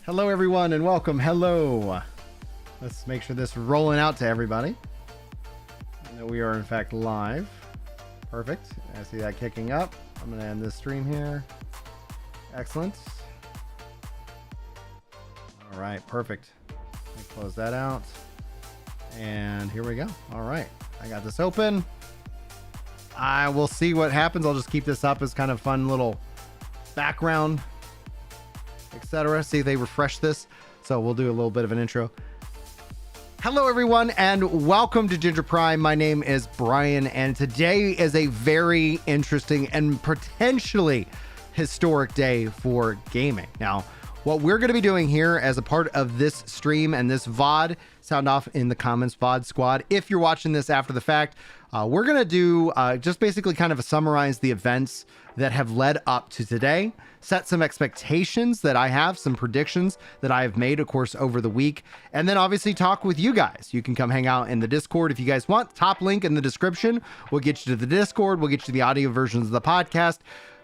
Hello, everyone, and welcome. Hello. Let's make sure this is rolling out to everybody. I know we are, in fact, live. Perfect. I see that kicking up. I'm going to end this stream here. Excellent. All right, perfect. Let me close that out. And here we go. All right. I got this open. I will see what happens. I'll just keep this up as kind of fun little background, etc. See if they refresh this. So we'll do a little bit of an intro. Hello, everyone, and welcome to Ginger Prime. My name is Brian, and today is a very interesting and potentially historic day for gaming. Now, what we're going to be doing here as a part of this stream and this VOD, sound off in the comments, VOD squad. If you're watching this after the fact, we're going to do just basically kind of summarize the events that have led up to today, set some expectations that I have, some predictions that I have made, of course, over the week, and then obviously talk with you guys. You can come hang out in the Discord if you guys want. Top link in the description will get you to the Discord. We'll get you to the audio versions of the podcast.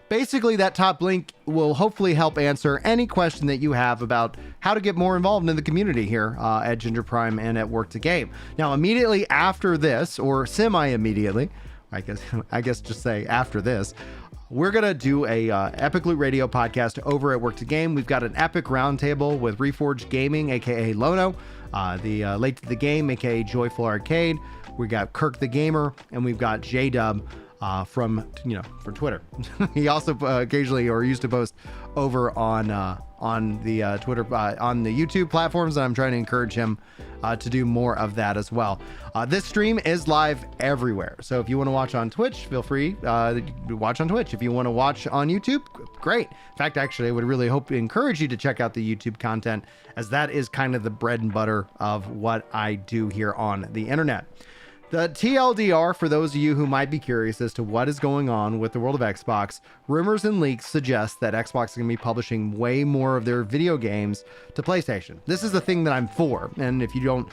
Basically, that top link will hopefully help answer any question that you have about how to get more involved in the community here at Ginger Prime and at Work to Game. Now, immediately after this, or semi-immediately, I guess just say after this, we're going to do a Epic Loot Radio podcast over at Work to Game. We've got an epic roundtable with Reforged Gaming, a.k.a. Lono, the Late to the Game, a.k.a. Joyful Arcade. We got Kirk the Gamer, and we've got J-Dub from Twitter. He also occasionally or used to post over on the Twitter, on the YouTube platforms, and I'm trying to encourage him to do more of that as well. This stream is live everywhere, so if you want to watch on Twitch, feel free to watch on Twitch. If you want to watch on YouTube, great. In fact, actually, I would really encourage you to check out the YouTube content, as that is kind of the bread and butter of what I do here on the internet. The TLDR, for those of you who might be curious as to what is going on with the world of Xbox, rumors and leaks suggest that Xbox is going to be publishing way more of their video games to PlayStation. This is the thing that I'm for, and if you don't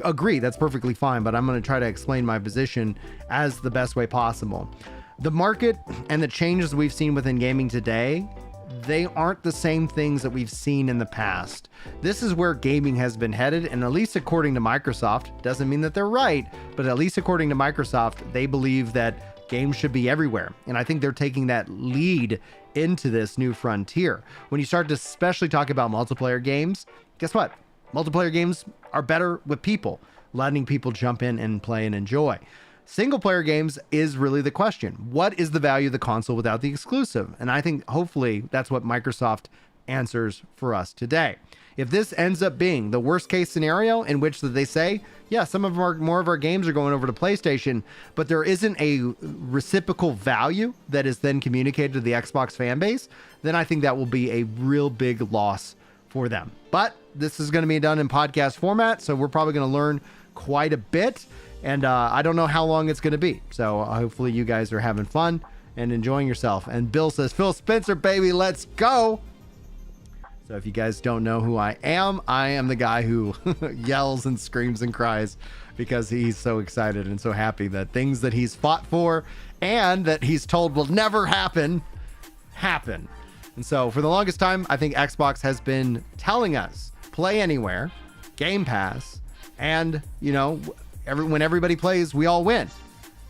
agree, that's perfectly fine, but I'm going to try to explain my position as the best way possible. The market and the changes we've seen within gaming today, they aren't the same things that we've seen in the past. This is where gaming has been headed, and at least according to Microsoft, doesn't mean that they're right, but at least according to Microsoft, they believe that games should be everywhere. And I think they're taking that lead into this new frontier. When you start to especially talk about multiplayer games, guess what? Multiplayer games are better with people, letting people jump in and play and enjoy. Single player games is really the question. What is the value of the console without the exclusive? And I think hopefully that's what Microsoft answers for us today. If this ends up being the worst case scenario in which they say, yeah, some of more of our games are going over to PlayStation, but there isn't a reciprocal value that is then communicated to the Xbox fan base, then I think that will be a real big loss for them. But this is going to be done in podcast format, so we're probably going to learn quite a bit. And I don't know how long it's going to be. So hopefully you guys are having fun and enjoying yourself. And Bill says, Phil Spencer, baby, let's go. So if you guys don't know who I am the guy who yells and screams and cries because he's so excited and so happy that things that he's fought for and that he's told will never happen. And so for the longest time, I think Xbox has been telling us play anywhere, Game Pass, and, when everybody plays, we all win.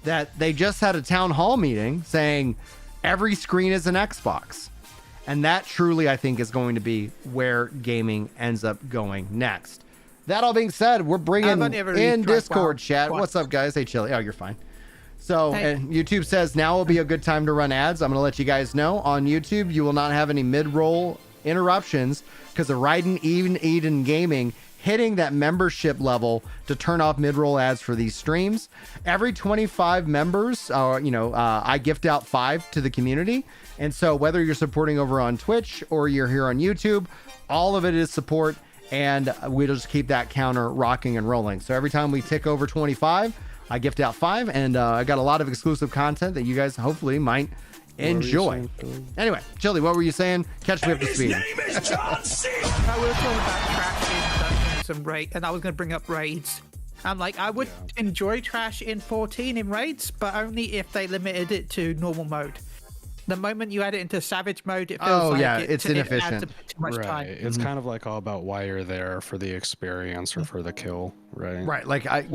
That they just had a town hall meeting saying every screen is an Xbox. And that truly, I think, is going to be where gaming ends up going next. That all being said, we're bringing in Discord chat. What's up, guys? Hey, Chili. Oh, you're fine. So and YouTube says now will be a good time to run ads. I'm going to let you guys know. On YouTube, you will not have any mid-roll interruptions because of Raiden Eden Gaming hitting that membership level to turn off mid-roll ads for these streams. Every 25 members, I gift out 5 to the community. And so whether you're supporting over on Twitch or you're here on YouTube, all of it is support, and we'll just keep that counter rocking and rolling. So every time we tick over 25, I gift out 5, and I got a lot of exclusive content that you guys hopefully might enjoy. Anyway, Chili, what were you saying? Catch me up to speed. His name is John C. I was talking about trash in Dungeons and Raids, and I was going to bring up raids. I'm like, I would enjoy trash in 14 in raids, but only if they limited it to normal mode. The moment you add it into savage mode, it feels Oh, like yeah, it, it's it adds inefficient. a bit too much Right. time. It's kind of like all about why you're there, for the experience or for the kill, right? Right. Like Like,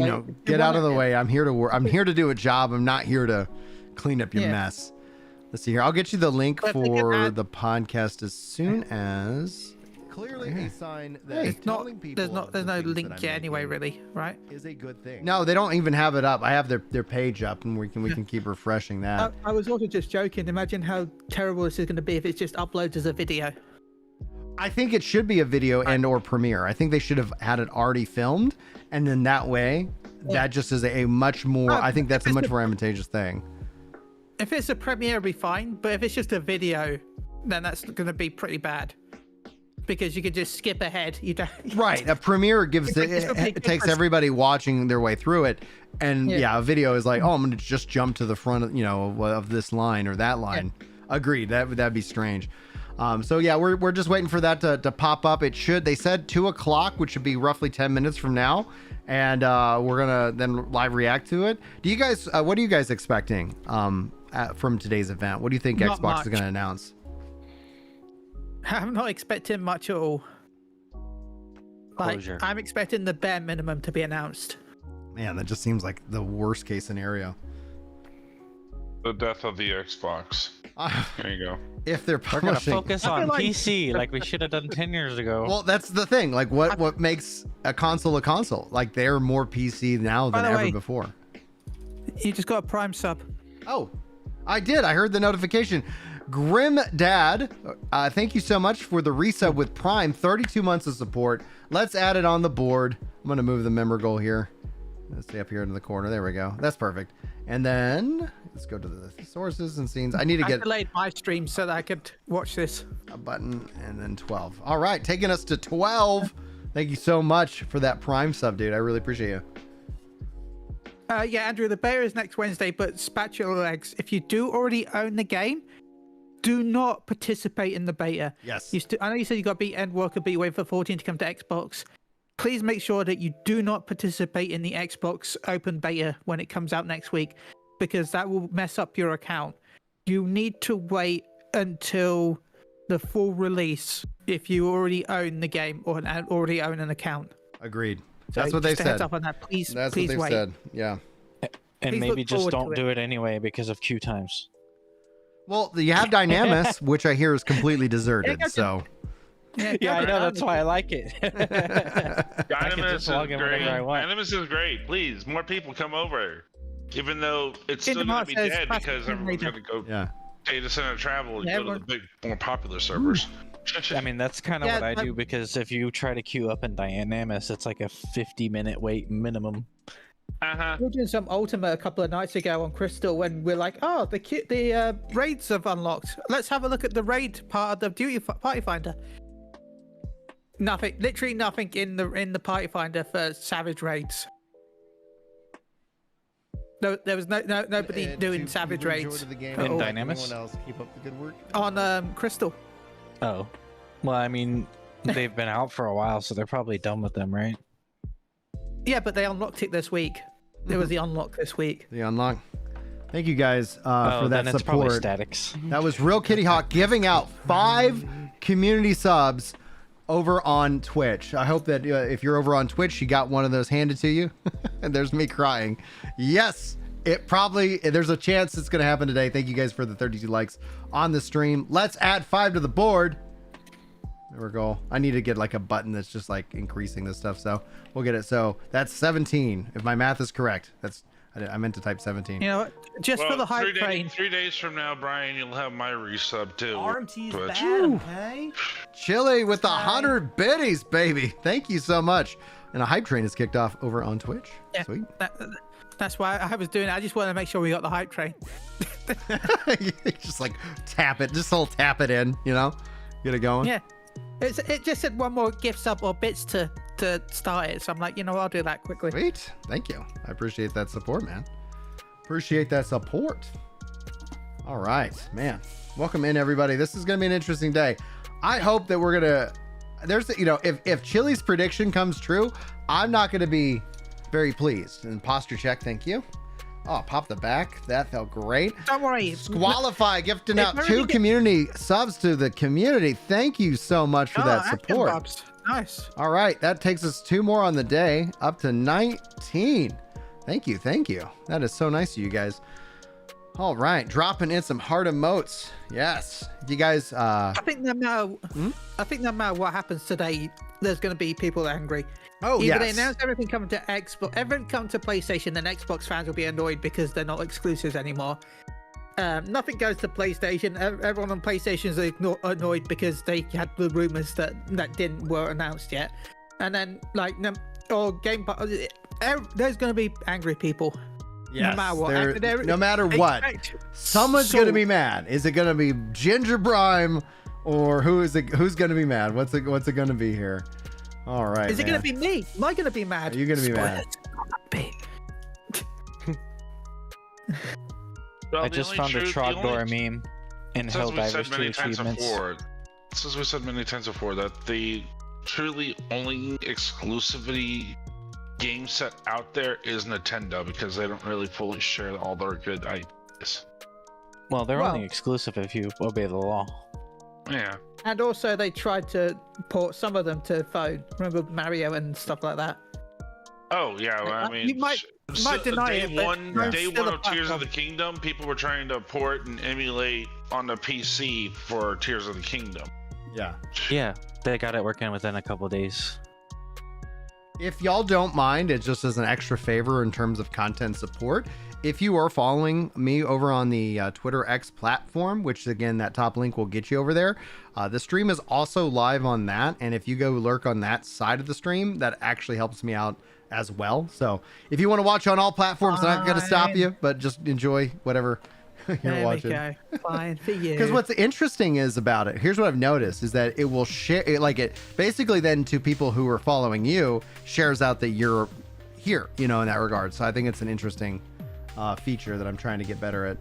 get out of the wanna- way. I'm here to work. I'm here to do a job. I'm not here to clean up your Yeah. mess. Let's see here. I'll get you the link But if they could for add- the podcast as soon as. Clearly a sign that It's not. There's no link yet anyway, really, right? is a good thing. No, they don't even have it up. I have their page up, and we can keep refreshing that. I was also just joking. Imagine how terrible this is going to be if it's just uploaded as a video. I think it should be a video and or premiere. I think they should have had it already filmed, and then that way, that just is a much more. I think that's a much more advantageous thing. If it's a premiere, it'll be fine. But if it's just a video, then that's going to be pretty bad. Because you can just skip ahead. You don't. Right, a premiere gives It's gonna be it takes different. everybody watching their way through it, and yeah, a video is like, oh, I'm gonna just jump to the front, of this line or that line. Agreed. That'd be strange. So yeah, we're just waiting for that to pop up. It should. They said 2:00, which should be roughly 10 minutes from now, and we're gonna then live react to it. Do you guys? What are you guys expecting from today's event? What do you think Not Xbox is much. gonna announce? I'm not expecting much at all. Like, Closure. I'm expecting the bare minimum to be announced. Man, that just seems like the worst case scenario. The death of the Xbox. There you go. If they're We're gonna publishing, focus I feel on like- PC like we should have done 10 years ago. well, that's the thing. Like, what makes a console a console? Like, they're more PC now By than the ever way- before. You just got a Prime sub. Oh, I did. I heard the notification. Grim Dad, thank you so much for the resub with Prime. 32 months of support. Let's add it on the board. I'm going to move the member goal here. Let's stay up here in the corner. There we go. That's perfect. And then let's go to the sources and scenes. I need to I get delayed my stream so that I could watch this. a button and then 12. All right, taking us to 12. Thank you so much for that Prime sub, dude. I really appreciate you. Yeah, Andrew, the beta is next Wednesday, but spatula legs. If you do already own the game, do not participate in the beta. Yes. I know you said you got to beat Endwalker, but you wait for 14 to come to Xbox. Please make sure that you do not participate in the Xbox open beta when it comes out next week, because that will mess up your account. You need to wait until the full release if you already own the game or already own an account. Agreed. So That's what they just a heads said. up on that. Please, That's please what they wait. said. Yeah. and please maybe look just forward to don't it. do it anyway because of queue times. Well, you have Dynamis, which I hear is completely deserted. gotcha. So Yeah, I know. That's why I like it. I can Dynamis just is log in great. whenever I want. Dynamis is great. Please, more people come over. Even though it's still Kingdom going to be Hearts says dead classic because Tomb everyone's Raider. going to go yeah. data center travel and Yeah, go to the everyone- big, more popular servers. I mean, that's kind of Yeah, what I but- do because if you try to queue up in Dynamis, it's like a 50-minute wait minimum. Uh-huh. We were doing some Ultimate a couple of nights ago on Crystal when we're like, oh, the raids have unlocked. Let's have a look at the raid part of the party finder. Nothing, literally nothing in the party finder for Savage raids. No, there was nobody doing Savage raids The game. at all. Dynamis? Anyone else keep up the good work? on Crystal. Oh. Well, I mean, they've been out for a while, so they're probably done with them, right? Yeah, but they unlocked it this week. There was the unlock this week. The unlock. Thank you guys Oh, for that then it's probably support. statics. That was Real Kitty Hawk giving out 5 community subs over on Twitch. I hope that if you're over on Twitch, you got one of those handed to you. And there's me crying. Yes, there's a chance it's going to happen today. Thank you guys for the 32 likes on the stream. Let's add 5 to the board. There we go. I need to get like a button that's just like increasing this stuff. So we'll get it. So that's 17. If my math is correct, I meant to type 17. You know what? Just for the hype train. 3 days from now, Brian, you'll have my resub too. RMT's Twitch. bad, okay? Chili with the 100 biddies, baby. Thank you so much. And a hype train is kicked off over on Twitch. Yeah, Sweet. that's why I was doing it. I just wanted to make sure we got the hype train. Just like tap it, just a little tap it in, get it going. Yeah. It just said one more gift sub or bits to start it. So I'm like, I'll do that quickly. Sweet. Thank you. I appreciate that support, man. Appreciate that support. All right, man. Welcome in, everybody. This is going to be an interesting day. I hope that we're going to, if Chili's prediction comes true, I'm not going to be very pleased. And posture check, thank you. Oh, pop the back. That felt great. Don't worry. Squalify gifting If out everything 2 gets- community subs to the community. Thank you so much for that action support. bobs. Nice. All right, that takes us 2 more on the day, up to 19. Thank you, thank you. That is so nice of you guys. All right, dropping in some heart emotes. Yes, you guys. I think no matter what happens today, there's going to be people angry. Oh Either yes. they announce everything coming to Xbox, everything coming to PlayStation, then Xbox fans will be annoyed because they're not exclusives anymore. Nothing goes to PlayStation. Everyone on PlayStation is annoyed because they had the rumors that weren't announced yet, and then like Game Pass. There's going to be angry people. Yes, no matter what. no matter what, someone's going to be mad. Is it going to be Ginger Brime, or who's going to be mad? What's it going to be here? All right. Is it going to be me? Am I going to be mad? Are you going to be mad? Well, I just found a Trogdor meme in Since we said Helldivers 2 many times achievements. before, since we said many times before that the truly only exclusivity game set out there is Nintendo, because they don't really fully share all their good ideas. Well, they're Well- only exclusive if you obey the law. Yeah. And also, they tried to port some of them to phone. Remember Mario and stuff like that. Oh yeah, well, I mean, You might deny day it, but one, it's day still one a of Tears of platform. the Kingdom, people were trying to port and emulate on the PC for Tears of the Kingdom. Yeah. Yeah, they got it working within a couple days. If y'all don't mind, it just as an extra favor in terms of content support. If you are following me over on the Twitter X platform, which again, that top link will get you over there. The stream is also live on that. And if you go lurk on that side of the stream, that actually helps me out as well. So if you want to watch on all platforms, I'm not going to stop you, but just enjoy whatever you're There watching. we go. Fine for you. Because what's interesting is about it, here's what I've noticed, is that it will share, it basically then to people who are following you, shares out that you're here, in that regard. So I think it's an interesting feature that I'm trying to get better at.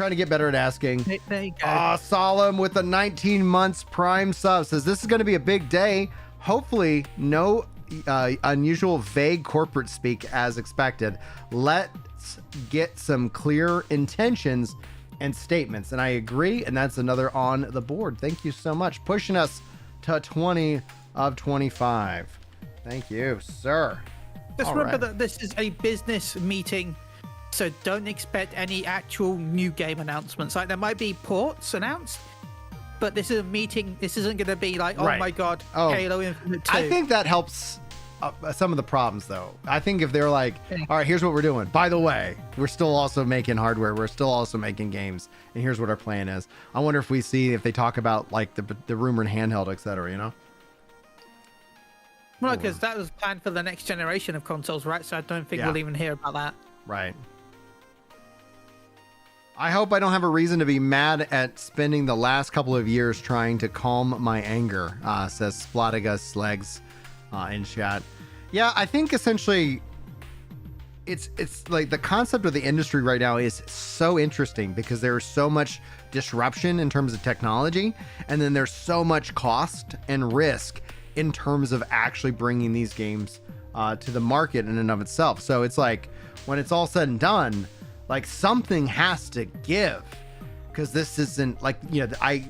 Asking. There you go. Solemn with the 19 months Prime sub says, this is going to be a big day. Hopefully no unusual vague corporate speak as expected. Let's get some clear intentions and statements. And I agree. And that's another on the board. Thank you so much. Pushing us to 20 of 25. Thank you, sir. Just All remember right. that this is a business meeting, so don't expect any actual new game announcements. Like, there might be ports announced, but this is a meeting. This isn't going to be like, oh Right. my god, Oh, Halo Infinite 2. I think that helps some of the problems, though. I think if they're like, all right, here's what we're doing. By the way, we're still also making hardware. We're still also making games. And here's what our plan is. I wonder if they talk about like the rumored handheld, etc. Well, because that was planned for the next generation of consoles, right? So I don't think Yeah. we'll even hear about that. Right. I hope I don't have a reason to be mad at spending the last couple of years trying to calm my anger, says Splatigus Legs in chat. Yeah, I think essentially it's like the concept of the industry right now is so interesting because there's so much disruption in terms of technology, and then there's so much cost and risk in terms of actually bringing these games to the market in and of itself. So it's like when it's all said and done, like something has to give, because this isn't like,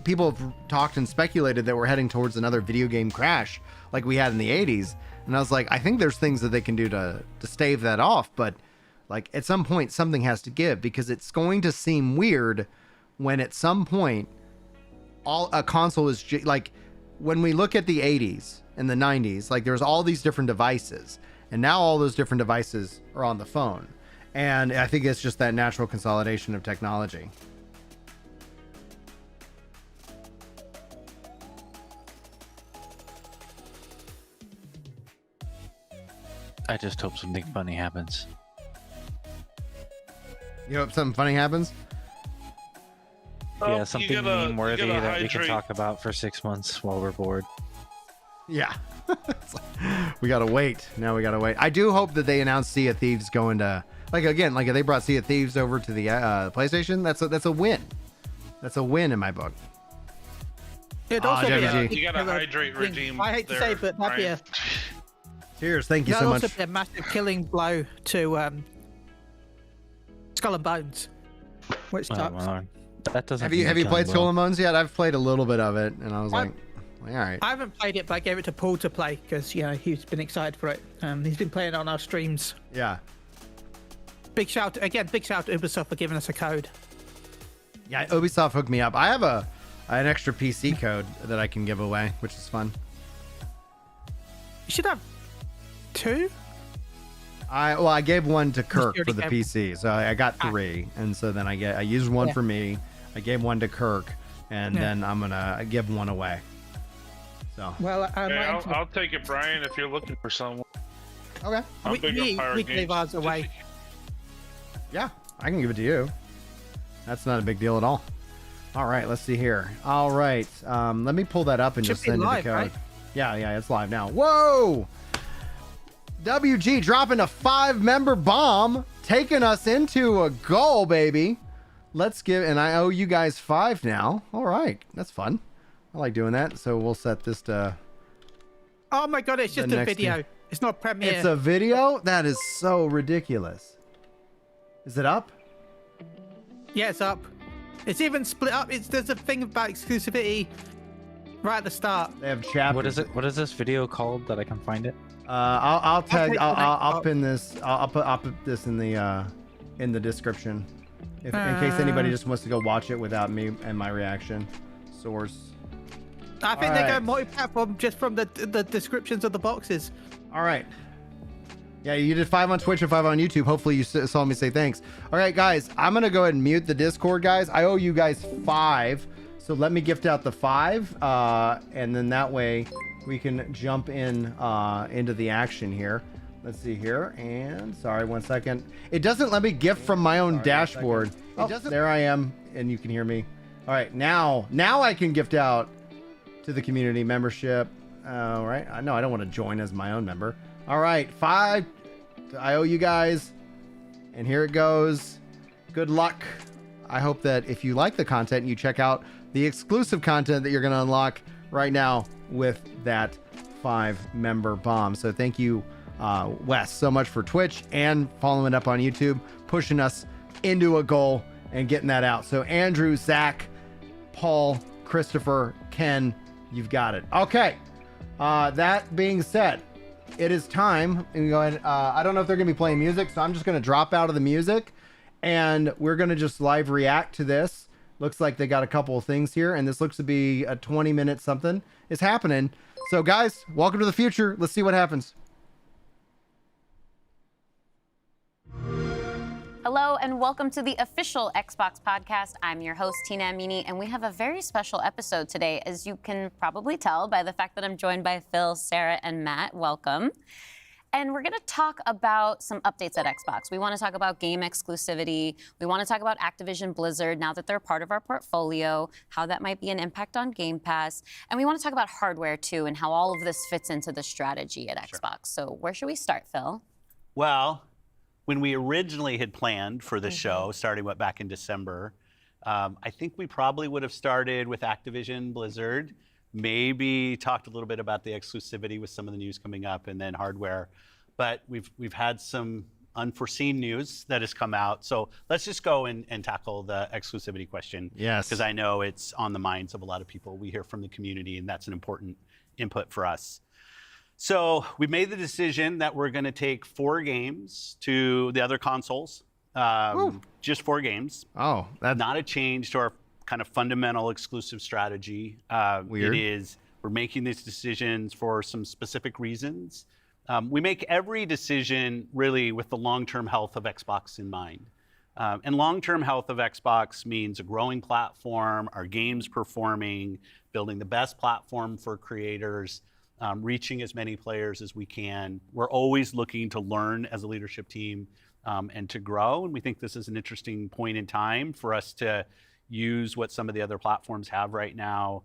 people have talked and speculated that we're heading towards another video game crash like we had in the 80s. And I was like, I think there's things that they can do to stave that off. But like at some point, something has to give, because it's going to seem weird when at some point a console is like, when we look at the 80s and the 90s, like there's all these different devices, and now all those different devices are on the phone. And I think it's just that natural consolidation of technology. I just hope something funny happens. You hope something funny happens? Yeah, something meme-worthy gotta that we can hydrate. talk about for 6 months while we're bored. Yeah. It's like, we gotta wait. Now we gotta wait. I do hope that they announce Sea of Thieves going to, like, again, like if they brought Sea of Thieves over to the PlayStation, that's a win. That's a win in my book. It'd Ah, also be JVG. You gotta hydrate thing. regime. I hate to say, but that'd be a Cheers. Thank you that'd so also much. be a massive killing blow to Skull and Bones, which Oh, sucks. well, that doesn't. Have you played Skull and Bones yet? I've played a little bit of it, and I was like, all right. I haven't played it, but I gave it to Paul to play because he's been excited for it. He's been playing it on our streams. Yeah. Big shout to Ubisoft for giving us a code. Yeah, Ubisoft hooked me up. I have an extra PC code that I can give away, which is fun. You should have 2. I gave one to Kirk already for the gave- PC, so I got 3, and so then I used one for me. I gave one to Kirk, and then I'm gonna give one away. So Well, I'll take it, Brian, if you're looking for someone. okay, I'm big on pirate we games. gave ours away. yeah, I can give it to you. That's not a big deal at all. All right, let's see here. All right, let me pull that up and Should just be send live, you the code. right? Yeah, it's live now. Whoa! WG dropping a 5-member bomb, taking us into a goal, baby. Let's give, and I owe you guys 5 now. All right, that's fun. I like doing that. So we'll set this to. Oh my god, it's just a next video. thing. It's not Premiere. It's a video? That is so ridiculous. Is it up? Yeah, it's up. It's even split up. There's a thing about exclusivity right at the start. They have chapters. What is it? What is this video called that I can find it? I'll tag. take the I'll link. pin this. I'll put this in the description, in case anybody just wants to go watch it without me and my reaction. Source. I think All they right. go multi-platform just from the descriptions of the boxes. All right. Yeah, you did 5 on Twitch and 5 on YouTube. Hopefully you saw me say thanks. All right, guys, I'm going to go ahead and mute the Discord, guys. I owe you guys 5. So let me gift out the 5. And then that way we can jump in into the action here. Let's see here. And sorry, 1 second. It doesn't let me gift from my own dashboard. Oh, there I am. And you can hear me. All right, now I can gift out to the community membership. All right. No, I don't want to join as my own member. All right, 5. I owe you guys. And here it goes. Good luck. I hope that if you like the content, you check out the exclusive content that you're going to unlock right now with that 5-member bomb. So thank you, Wes, so much for Twitch and following up on YouTube, pushing us into a goal and getting that out. So Andrew, Zach, Paul, Christopher, Ken, you've got it. Okay. That being said, it is time. And go ahead. I don't know if they're going to be playing music, so I'm just going to drop out of the music and we're going to just live react to this. Looks like they got a couple of things here, and this looks to be a 20-minute something is happening. So guys, welcome to the future. Let's see what happens. Hello and welcome to the official Xbox podcast. I'm your host, Tina Amini, and we have a very special episode today, as you can probably tell by the fact that I'm joined by Phil, Sarah, and Matt. Welcome. And we're going to talk about some updates at Xbox. We want to talk about game exclusivity. We want to talk about Activision Blizzard now that they're part of our portfolio, how that might be an impact on Game Pass. And we want to talk about hardware too and how all of this fits into the strategy at Xbox. So where should we start, Phil? Well, when we originally had planned for the show, starting back in December, I think we probably would have started with Activision Blizzard, maybe talked a little bit about the exclusivity with some of the news coming up, and then hardware. But we've had some unforeseen news that has come out. So let's just go and tackle the exclusivity question. Yes. Because I know it's on the minds of a lot of people. We hear from the community, and that's an important input for us. So we made the decision that we're going to take 4 games to the other consoles, just 4 games. Oh, that's Not a change to our kind of fundamental exclusive strategy. Weird. It is, we're making these decisions for some specific reasons. We make every decision really with the long-term health of Xbox in mind. And long-term health of Xbox means a growing platform, our games performing, building the best platform for creators, reaching as many players as we can. We're always looking to learn as a leadership team and to grow. And we think this is an interesting point in time for us to use what some of the other platforms have right now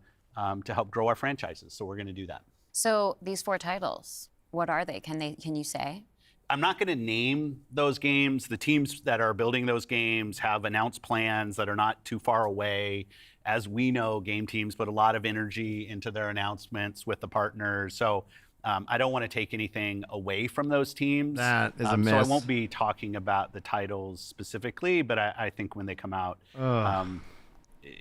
to help grow our franchises. So we're going to do that. So these 4 titles, what are they? Can you say? I'm not going to name those games. The teams that are building those games have announced plans that are not too far away. As we know, game teams put a lot of energy into their announcements with the partners. So I don't want to take anything away from those teams. That is a So I miss. won't be talking about the titles specifically, but I think when they come out,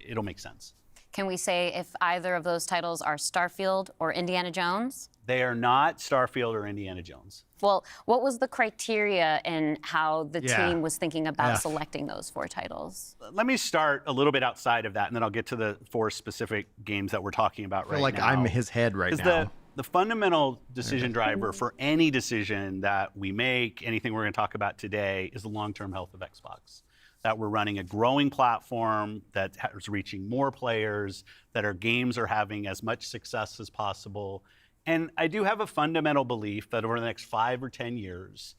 it'll make sense. Can we say if either of those titles are Starfield or Indiana Jones? They are not Starfield or Indiana Jones. Well, what was the criteria in how the Yeah. team was thinking about Yeah. selecting those 4 titles? Let me start a little bit outside of that, and then I'll get to the 4 specific games that we're talking about I right feel like now. I'm his head right 'Cause now. the fundamental decision driver for any decision that we make, anything we're going to talk about today, is the long-term health of Xbox. That we're running a growing platform that is reaching more players, that our games are having as much success as possible. And I do have a fundamental belief that over the next 5 or 10 years,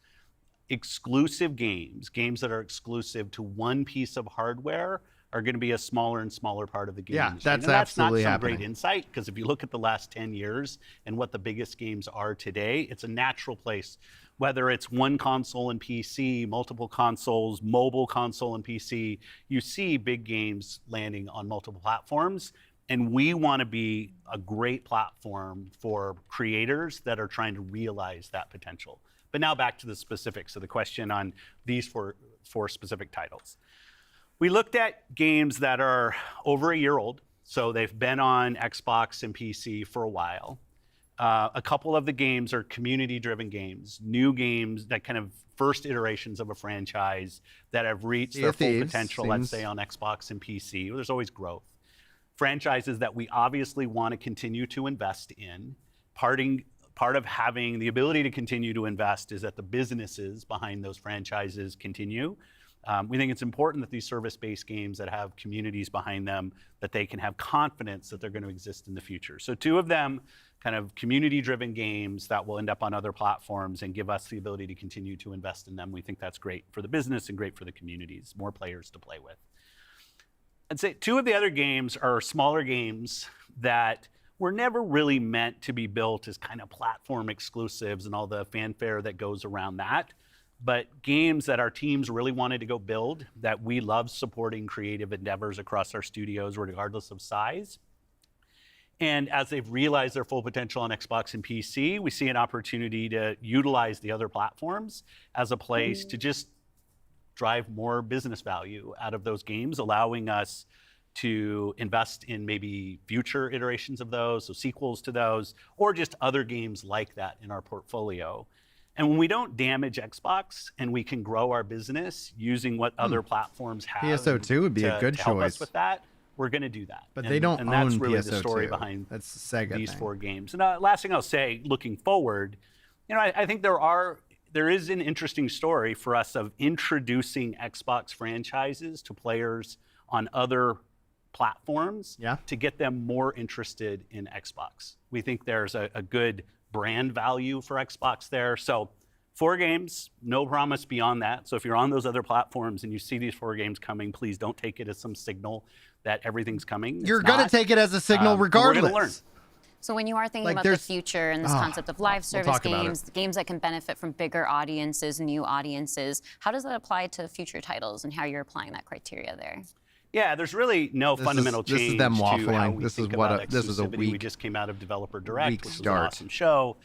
exclusive games that are exclusive to one piece of hardware, are going to be a smaller and smaller part of the game Yeah, industry. that's And that's not absolutely some happening. great insight, because if you look at the last 10 years and what the biggest games are today, it's a natural place. Whether it's one console and PC, multiple consoles, mobile console and PC, you see big games landing on multiple platforms. And we want to be a great platform for creators that are trying to realize that potential. But now back to the specifics of the question on these four specific titles. We looked at games that are over a year old, so they've been on Xbox and PC for a while. A couple of the games are community-driven games, new games that kind of first iterations of a franchise that have reached their full potential, let's say, on Xbox and PC. There's always growth. Franchises that we obviously want to continue to invest in. Part of having the ability to continue to invest is that the businesses behind those franchises continue. We think it's important that these service-based games that have communities behind them, that they can have confidence that they're going to exist in the future. So 2 of them, kind of community-driven games that will end up on other platforms and give us the ability to continue to invest in them. We think that's great for the business and great for the communities, more players to play with. I'd say 2 of the other games are smaller games that were never really meant to be built as kind of platform exclusives and all the fanfare that goes around that. But games that our teams really wanted to go build, that we love supporting creative endeavors across our studios, regardless of size. And as they've realized their full potential on Xbox and PC, we see an opportunity to utilize the other platforms as a place to just drive more business value out of those games, allowing us to invest in maybe future iterations of those, so sequels to those, or just other games like that in our portfolio. And when we don't damage Xbox and we can grow our business using what other platforms have, PSO2 would be a good to help us choice. with that, we're going to do that. But they don't and that's own really PSO2. the story behind That's Sega these thing. 4 games. And last thing I'll say, looking forward, I think there is an interesting story for us of introducing Xbox franchises to players on other platforms to get them more interested in Xbox. We think there's a good brand value for Xbox there. So 4 games, no promise beyond that. So if you're on those other platforms and you see these 4 games coming, please don't take it as some signal that everything's coming. You're going to take it as a signal regardless. We're going to learn. So when you are thinking Like, about the there's- future and this concept of live service talk about games, games that can benefit from bigger audiences, new audiences, how does that apply to future titles and how you're applying that criteria there? Yeah, there's really no fundamental change this is them to how waffling. we This think is what about this is a exclusivity. weak. We just came out of Developer Direct, weak which was an start. awesome show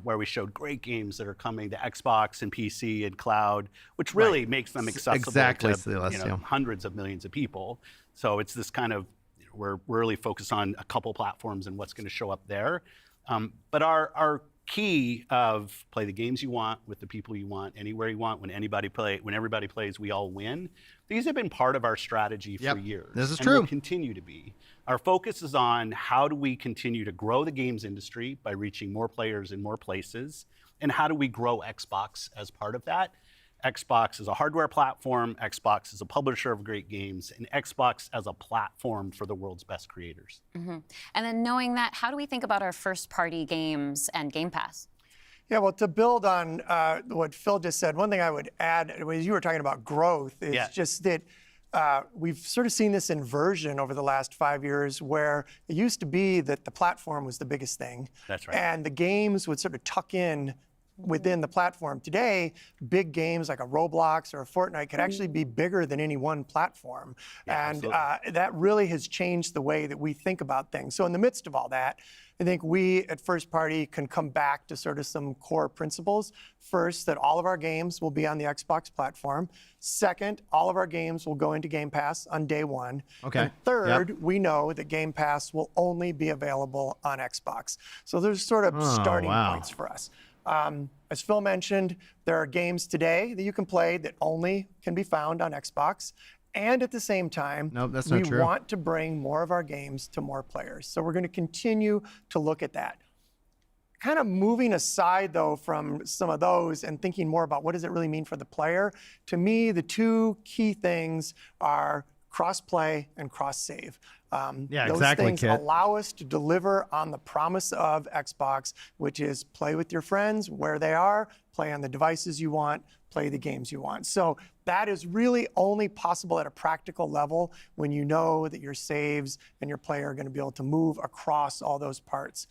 where we showed great games that are coming to Xbox and PC and cloud, which really makes them accessible Exactly, to Celestial. hundreds of millions of people. So it's this kind of, we're really focused on a couple platforms and what's going to show up there. But our key of play the games you want with the people you want, anywhere you want, when everybody plays, we all win. These have been part of our strategy for years. This is and true. will continue to be. Our focus is on how do we continue to grow the games industry by reaching more players in more places, and how do we grow Xbox as part of that. Xbox is a hardware platform, Xbox is a publisher of great games, and Xbox as a platform for the world's best creators. And then knowing that, how do we think about our first-party games and Game Pass? Yeah, well, to build on what Phil just said, one thing I would add, as you were talking about growth, is just that we've sort of seen this inversion over the last 5 years where it used to be that the platform was the biggest thing. That's right. And the games would sort of tuck in within the platform. Today, big games like a Roblox or a Fortnite could actually be bigger than any one platform. Yeah, and absolutely. that really has changed the way that we think about things. So in the midst of all that, I think we at First Party can come back to sort of some core principles. First, that all of our games will be on the Xbox platform. Second, all of our games will go into Game Pass on day one. Okay. And third, we know that Game Pass will only be available on Xbox. So there's sort of starting points for us. As Phil mentioned, there are games today that you can play that only can be found on Xbox. And at the same time, that's we not true. want to bring more of our games to more players. So we're going to continue to look at that. Kind of moving aside, though, from some of those and thinking more about what does it really mean for the player, to me, the two key things are cross-play and cross-save. Yeah, those exactly, things Kit. allow us to deliver on the promise of Xbox, which is play with your friends where they are, play on the devices you want, play the games you want. So that is really only possible at a practical level when you know that your saves and your player are going to be able to move across all those parts.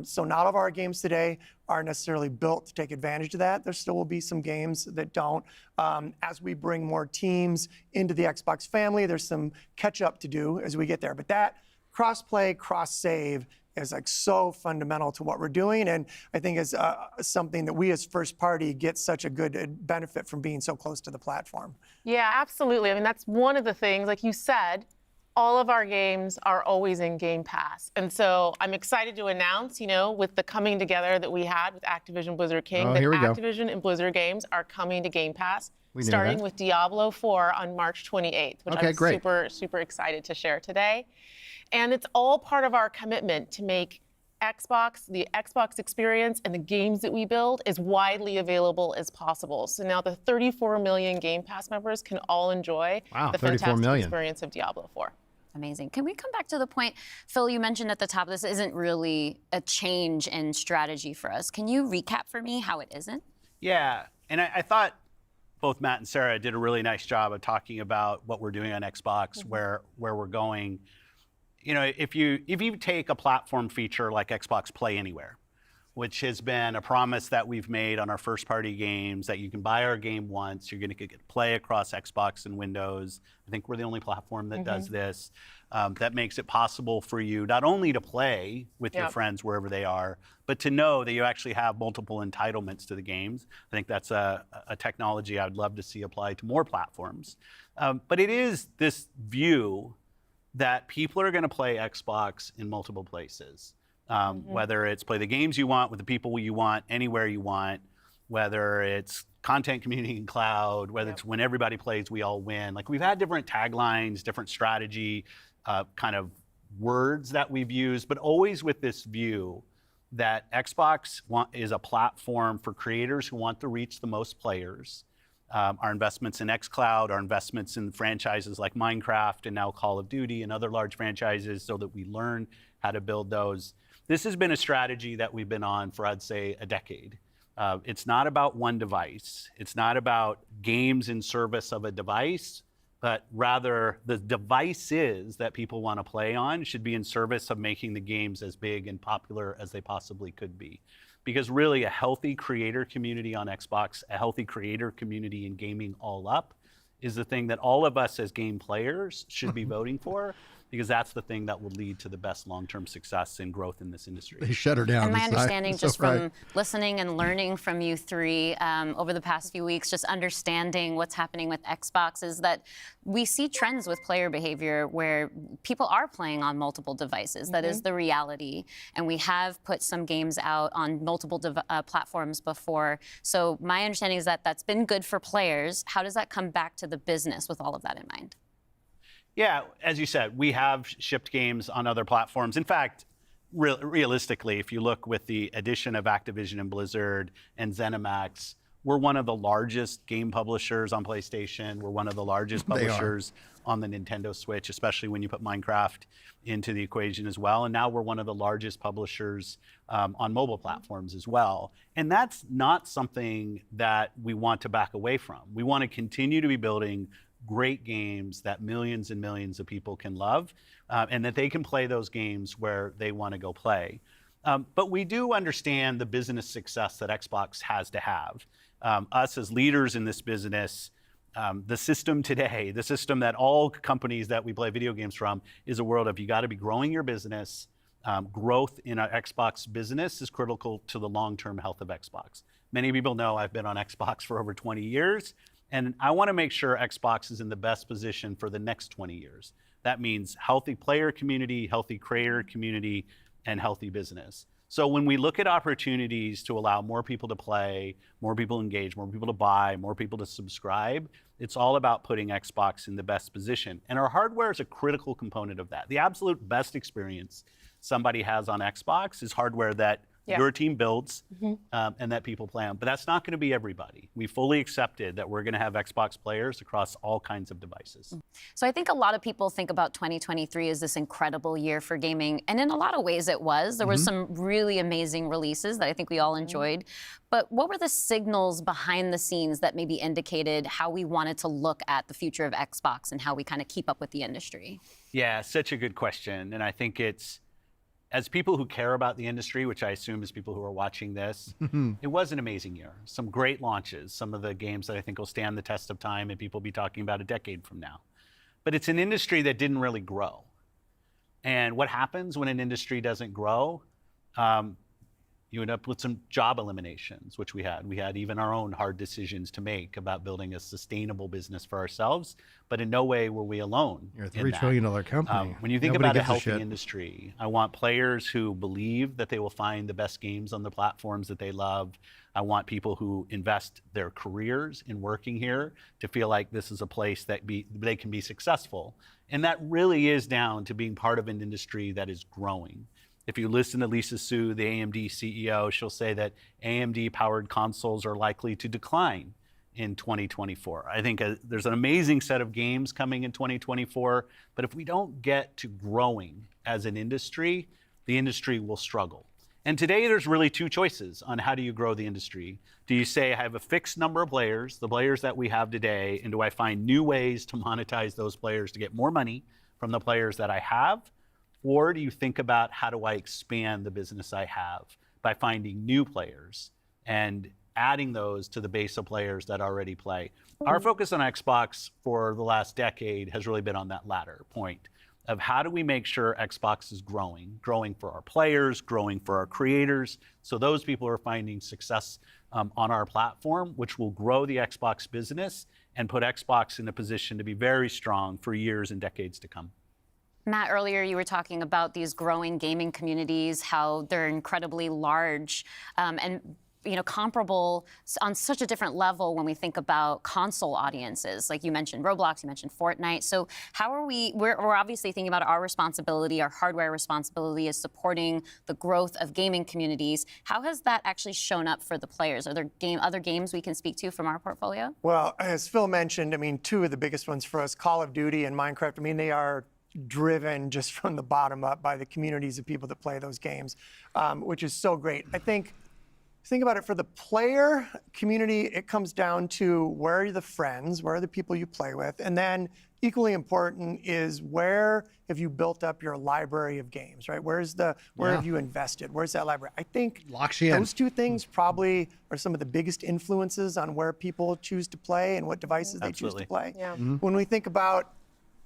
So not all of our games today are necessarily built to take advantage of that. There still will be some games that don't. As we bring more teams into the Xbox family, there's some catch up to do as we get there. But that cross-play, cross-save is like so fundamental to what we're doing, and I think is something that we as First Party get such a good benefit from being so close to the platform. Yeah, absolutely. I mean, that's one of the things, like you said, all of our games are always in Game Pass. And so I'm excited to announce, with the coming together that we had with Activision Blizzard King, that here we go. Activision and Blizzard games are coming to Game Pass, We knew starting that. with Diablo 4 on March 28th, which Okay, I'm great. super, super excited to share today. And it's all part of our commitment to make the Xbox experience and the games that we build as widely available as possible. So now the 34 million Game Pass members can all enjoy the 34 fantastic million. experience of Diablo 4. Amazing. Can we come back to the point, Phil, you mentioned at the top, this isn't really a change in strategy for us. Can you recap for me how it isn't? Yeah, and I thought both Matt and Sarah did a really nice job of talking about what we're doing on Xbox, where we're going. If you take a platform feature like Xbox Play Anywhere, which has been a promise that we've made on our first-party games, that you can buy our game once, you're going to get play across Xbox and Windows. I think we're the only platform that does this. That makes it possible for you not only to play with your friends wherever they are, but to know that you actually have multiple entitlements to the games. I think that's a technology I'd love to see applied to more platforms. But it is this view that people are going to play Xbox in multiple places. Whether it's play the games you want with the people you want, anywhere you want, whether it's content, community, and cloud, whether it's when everybody plays, we all win. Like, we've had different taglines, different strategy kind of words that we've used, but always with this view that Xbox is a platform for creators who want to reach the most players. Our investments in xCloud, our investments in franchises like Minecraft and now Call of Duty and other large franchises, so that we learn how to build those. This has been a strategy that we've been on for, I'd say, a decade. It's not about one device. It's not about games in service of a device, but rather the devices that people want to play on should be in service of making the games as big and popular as they possibly could be. Because really, a healthy creator community on Xbox, a healthy creator community in gaming all up, is the thing that all of us as game players should be voting for, because that's the thing that will lead to the best long-term success and growth in this industry. They shut her down. And my It's not- understanding, it's so just right. from listening and learning from you three over the past few weeks, just understanding what's happening with Xbox, is that we see trends with player behavior where people are playing on multiple devices. That is the reality. And we have put some games out on multiple platforms before. So my understanding is that that's been good for players. How does that come back to the business with all of that in mind? Yeah, as you said, we have shipped games on other platforms. In fact, realistically, if you look with the addition of Activision and Blizzard and ZeniMax, we're one of the largest game publishers on PlayStation. We're one of the largest publishers on the Nintendo Switch, especially when you put Minecraft into the equation as well. And now we're one of the largest publishers on mobile platforms as well. And that's not something that we want to back away from. We want to continue to be building great games that millions and millions of people can love, and that they can play those games where they want to go play. But we do understand the business success that Xbox has to have. Us as leaders in this business, the system today, the system that all companies that we play video games from, is a world of you got to be growing your business. Growth in our Xbox business is critical to the long-term health of Xbox. Many people know I've been on Xbox for over 20 years, and I want to make sure Xbox is in the best position for the next 20 years. That means healthy player community, healthy creator community, and healthy business. So when we look at opportunities to allow more people to play, more people to engage, more people to buy, more people to subscribe, it's all about putting Xbox in the best position. And our hardware is a critical component of that. The absolute best experience somebody has on Xbox is hardware that your team builds and that people play on. But that's not going to be everybody. We fully accepted that we're going to have Xbox players across all kinds of devices. So I think a lot of people think about 2023 as this incredible year for gaming. And in a lot of ways it was. There were some really amazing releases that I think we all enjoyed. But what were the signals behind the scenes that maybe indicated how we wanted to look at the future of Xbox and how we kind of keep up with the industry? Yeah, such a good question. And I think it's, as people who care about the industry, which I assume is people who are watching this, it was an amazing year. Some great launches, some of the games that I think will stand the test of time and people will be talking about a decade from now. But it's an industry that didn't really grow. And what happens when an industry doesn't grow? You end up with some job eliminations, which we had. We had even our own hard decisions to make about building a sustainable business for ourselves, but in no way were we alone. You're a $3 trillion company. When you think Nobody about a gives a healthy shit. industry, I want players who believe that they will find the best games on the platforms that they love. I want people who invest their careers in working here to feel like this is a place that they can be successful. And that really is down to being part of an industry that is growing. If you listen to Lisa Su, the AMD CEO, she'll say that AMD-powered consoles are likely to decline in 2024. I think there's an amazing set of games coming in 2024, but if we don't get to growing as an industry, the industry will struggle. And today there's really two choices on how do you grow the industry. Do you say I have a fixed number of players, the players that we have today, and do I find new ways to monetize those players to get more money from the players that I have? Or do you think about how do I expand the business I have by finding new players and adding those to the base of players that already play? Our focus on Xbox for the last decade has really been on that latter point of how do we make sure Xbox is growing for our players, growing for our creators, so those people are finding success on our platform, which will grow the Xbox business and put Xbox in a position to be very strong for years and decades to come. Matt, earlier you were talking about these growing gaming communities, how they're incredibly large and comparable on such a different level when we think about console audiences. Like you mentioned Roblox, you mentioned Fortnite. So how are we're obviously thinking about our responsibility, our hardware responsibility is supporting the growth of gaming communities. How has that actually shown up for the players? Are there other games we can speak to from our portfolio? Well, as Phil mentioned, I mean, two of the biggest ones for us, Call of Duty and Minecraft, I mean, they are driven just from the bottom up by the communities of people that play those games, which is so great. I think about it for the player community, it comes down to where are the friends, where are the people you play with, and then equally important is where have you built up your library of games, right? Where have you invested? Where's that library? I think Locks you in. those two things probably are some of the biggest influences on where people choose to play and what devices they choose to play. Yeah. When we think about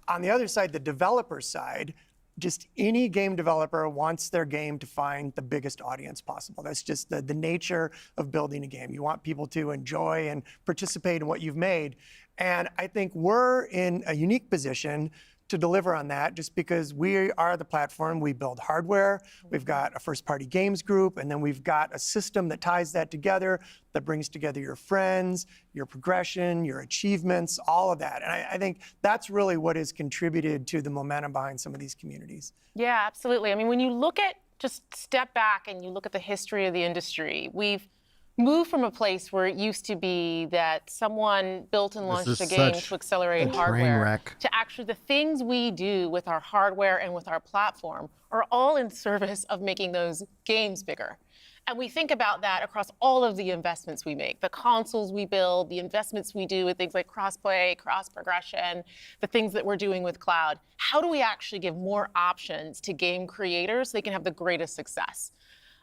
on the other side, the developer side, just any game developer wants their game to find the biggest audience possible. That's just the nature of building a game. You want people to enjoy and participate in what you've made. And I think we're in a unique position to deliver on that just because we are the platform. We build hardware, we've got a first-party games group, and then we've got a system that ties that together, that brings together your friends, your progression, your achievements, all of that. And I think that's really what has contributed to the momentum behind some of these communities. Yeah, absolutely. I mean, when you look at, just step back and you look at the history of the industry, we've moved from a place where it used to be that someone built and launched a game to accelerate hardware to actually the things we do with our hardware and with our platform are all in service of making those games bigger. And we think about that across all of the investments we make, the consoles we build, the investments we do with things like cross-play, cross-progression, the things that we're doing with cloud. How do we actually give more options to game creators so they can have the greatest success?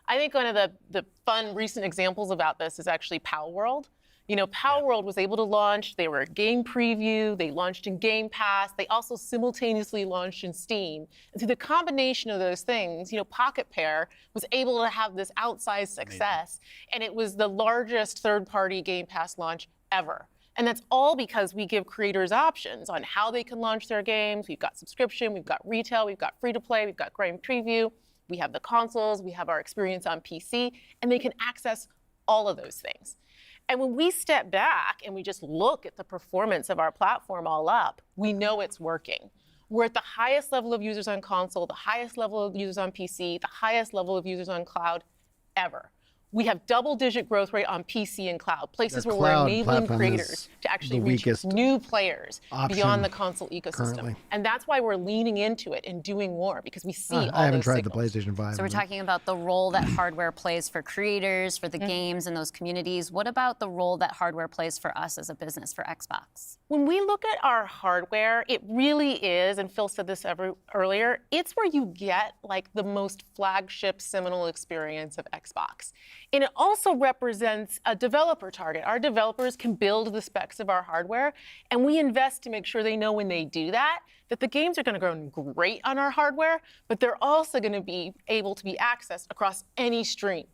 I think one of the fun recent examples about this is actually Pow World. You know, Pow World was able to launch, they were a game preview, they launched in Game Pass, they also simultaneously launched in Steam. And through the combination of those things, you know, Pocket Pair was able to have this outsized success, and it was the largest third-party Game Pass launch ever. And that's all because we give creators options on how they can launch their games. We've got subscription, we've got retail, we've got free-to-play, we've got game preview, we have the consoles, we have our experience on PC, and they can access all of those things. And when we step back and we just look at the performance of our platform all up, we know it's working. We're at the highest level of users on console, the highest level of users on PC, the highest level of users on cloud ever. We have double-digit growth rate on PC and cloud, places where we're enabling creators to actually reach new players beyond the console ecosystem. Currently. And that's why we're leaning into it and doing more, because we see all those I haven't tried signals. the PlayStation 5. So we're talking about the role that hardware plays for creators, for the games and those communities. What about the role that hardware plays for us as a business, for Xbox? When we look at our hardware, it really is, and Phil said this earlier, it's where you get like the most flagship seminal experience of Xbox. And it also represents a developer target. Our developers can build the specs of our hardware, and we invest to make sure they know when they do that the games are going to run great on our hardware, but they're also going to be able to be accessed across any screen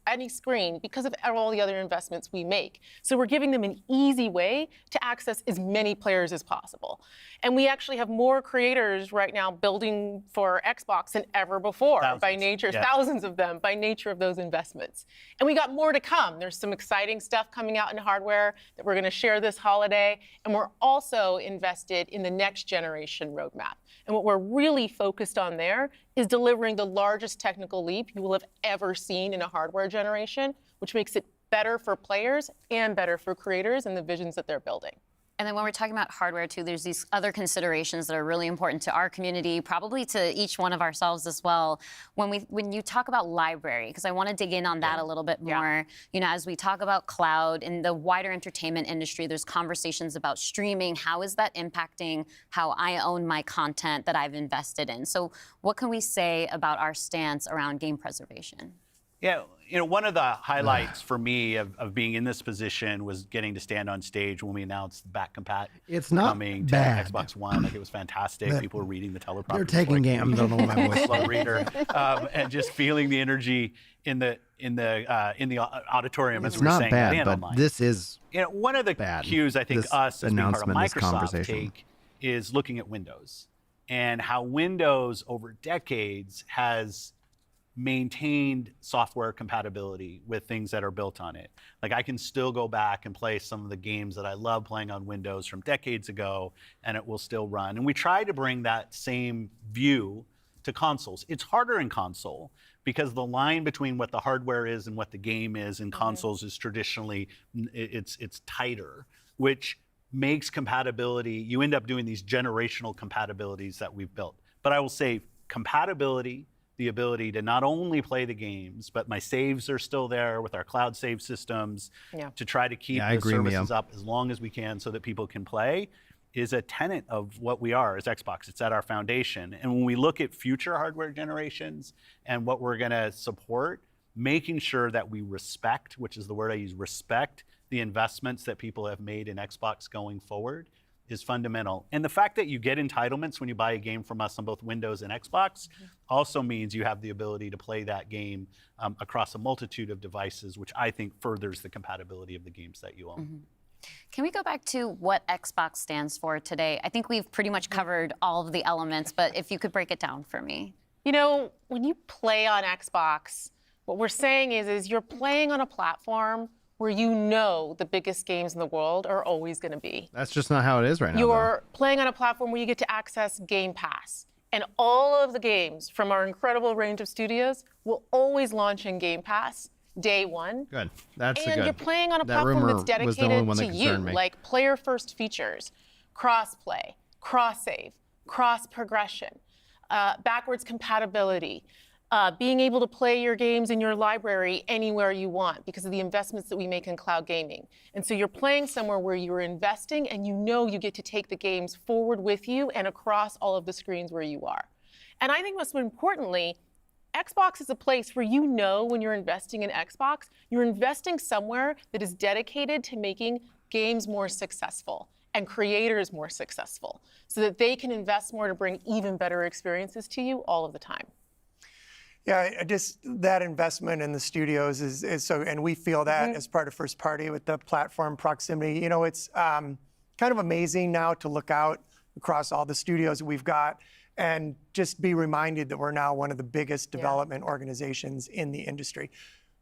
because of all the other investments we make. So we're giving them an easy way to access as many players as possible. And we actually have more creators right now building for Xbox than ever before by nature, thousands of them by nature of those investments. And we got more to come. There's some exciting stuff coming out in hardware that we're going to share this holiday. And we're also invested in the next generation roadmap. And what we're really focused on there is delivering the largest technical leap you will have ever seen in a hardware generation, which makes it better for players and better for creators and the visions that they're building. And then when we're talking about hardware too, there's these other considerations that are really important to our community, probably to each one of ourselves as well. When you talk about library, because I want to dig in on that a little bit more. You know, as we talk about cloud in the wider entertainment industry, there's conversations about streaming. How is that impacting how I own my content that I've invested in? So what can we say about our stance around game preservation? Yeah, you know, one of the highlights for me of being in this position was getting to stand on stage when we announced back compat coming to Xbox One. Like, it was fantastic. People were reading the teleprompter. They're taking games. I don't know my voice. Slow reader, and just feeling the energy in the auditorium as we were saying. It's not bad, but this is one of the cues I think us as being part of Microsoft take is looking at Windows and how Windows over decades has maintained software compatibility with things that are built on it. Like, I can still go back and play some of the games that I love playing on Windows from decades ago, and it will still run. And we try to bring that same view to consoles. It's harder in console because the line between what the hardware is and what the game is in consoles is traditionally, it's tighter, which makes compatibility, you end up doing these generational compatibilities that we've built. But I will say compatibility, the ability to not only play the games, but my saves are still there with our cloud save systems to try to keep the services up as long as we can so that people can play, is a tenet of what we are as Xbox. It's at our foundation. And when we look at future hardware generations and what we're gonna support, making sure that we respect, which is the word I use, respect the investments that people have made in Xbox going forward is fundamental. And the fact that you get entitlements when you buy a game from us on both Windows and Xbox also means you have the ability to play that game across a multitude of devices, which I think furthers the compatibility of the games that you own. Can we go back to what Xbox stands for today? I think we've pretty much covered all of the elements, but if you could break it down for me. You know, when you play on Xbox, what we're saying is you're playing on a platform where you know the biggest games in the world are always going to be. That's just not how it is right now. You're playing on a platform where you get to access Game Pass. And all of the games from our incredible range of studios will always launch in Game Pass day one. Good. That's good. And you're playing on a platform that's dedicated to you, like player-first features, cross-play, cross-save, cross-progression, backwards compatibility, being able to play your games in your library anywhere you want because of the investments that we make in cloud gaming. And so you're playing somewhere where you're investing and you know you get to take the games forward with you and across all of the screens where you are. And I think most importantly, Xbox is a place where you know when you're investing in Xbox, you're investing somewhere that is dedicated to making games more successful and creators more successful so that they can invest more to bring even better experiences to you all of the time. Yeah, just that investment in the studios is so, and we feel that as part of first party with the platform proximity. You know, it's kind of amazing now to look out across all the studios that we've got and just be reminded that we're now one of the biggest development organizations in the industry.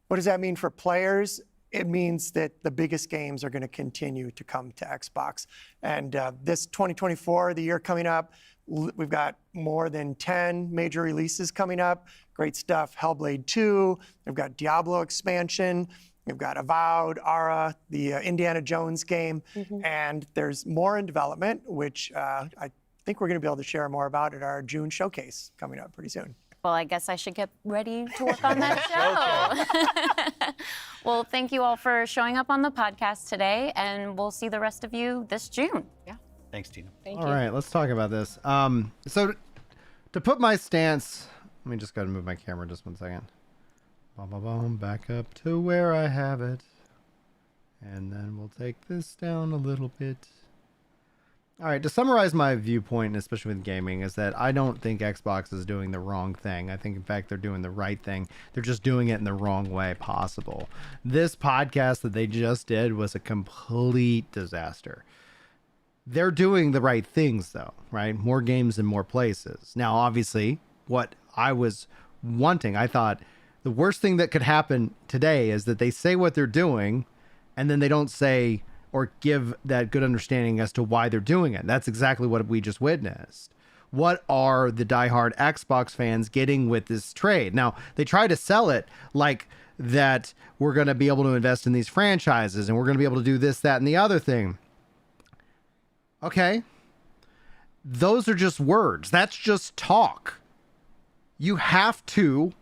What does that mean for players? It means that the biggest games are going to continue to come to Xbox. And this 2024, the year coming up, we've got more than 10 major releases coming up. Great stuff. Hellblade 2. We've got Diablo expansion. We've got Avowed, Ara, the Indiana Jones game. And there's more in development, which I think we're going to be able to share more about at our June showcase coming up pretty soon. Well, I guess I should get ready to work on that show. Well, thank you all for showing up on the podcast today, and we'll see the rest of you this June. Yeah. Thanks, Tina. Thank All you. right, let's talk about this. So to put my stance, let me just go ahead and move my camera just 1 second. Back up to where I have it. And then we'll take this down a little bit. All right, to summarize my viewpoint, especially with gaming, is that I don't think Xbox is doing the wrong thing. I think, in fact, they're doing the right thing. They're just doing it in the wrong way possible. This podcast that they just did was a complete disaster. They're doing the right things, though, right? More games in more places. Now, obviously, what I was wanting, I thought the worst thing that could happen today is that they say what they're doing, and then they don't say or give that good understanding as to why they're doing it. That's exactly what we just witnessed. What are the diehard Xbox fans getting with this trade? Now, they try to sell it like that we're going to be able to invest in these franchises and we're going to be able to do this, that, and the other thing. Okay. Those are just words. That's just talk. You have to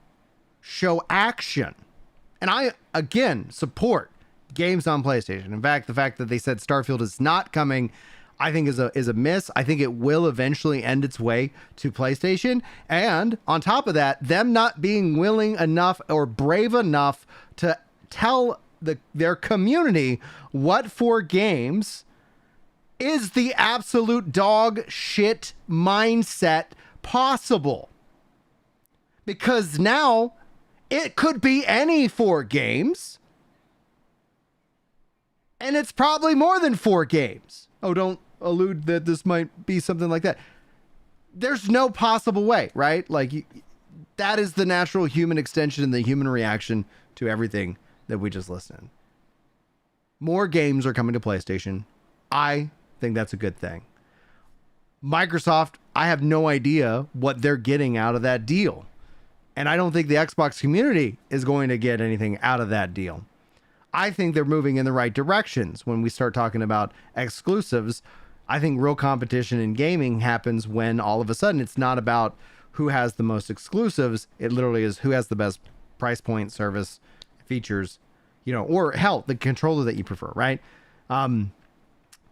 show action. And I, again, support games on PlayStation. In fact, the fact that they said Starfield is not coming, I think is a miss. I think it will eventually end its way to PlayStation. And on top of that, them not being willing enough or brave enough to tell their community what for games is the absolute dog shit mindset possible. Because now it could be any 4 games. And it's probably more than 4 games. Oh, don't allude that this might be something like that. There's no possible way, right? Like, that is the natural human extension and the human reaction to everything that we just listened. More games are coming to PlayStation. I think that's a good thing. Microsoft, I have no idea what they're getting out of that deal. And I don't think the Xbox community is going to get anything out of that deal. I think they're moving in the right directions when we start talking about exclusives. I think real competition in gaming happens when all of a sudden it's not about who has the most exclusives. It literally is who has the best price point, service, features, or hell, the controller that you prefer, right? And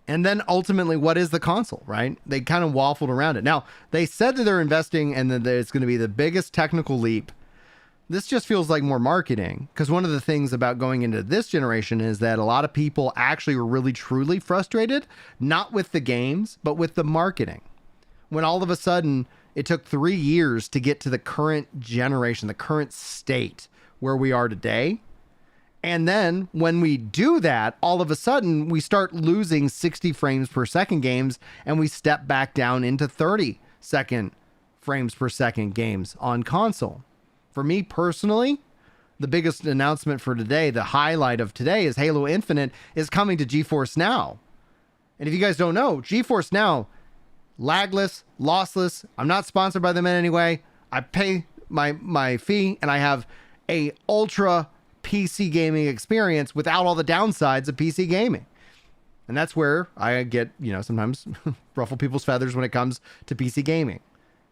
then ultimately, what is the console, right? They kind of waffled around it. Now, they said that they're investing and that it's going to be the biggest technical leap. This just feels like more marketing, because one of the things about going into this generation is that a lot of people actually were really truly frustrated, not with the games, but with the marketing. When all of a sudden it took 3 years to get to the current generation, the current state where we are today. And then when we do that, all of a sudden we start losing 60 frames per second games and we step back down into 30-second frames per second games on console. For me personally, the biggest announcement for today, the highlight of today, is Halo Infinite is coming to GeForce Now. And if you guys don't know, GeForce Now, lagless, lossless. I'm not sponsored by them in any way. I pay my fee and I have a ultra PC gaming experience without all the downsides of PC gaming. And that's where I get, sometimes ruffle people's feathers when it comes to PC gaming.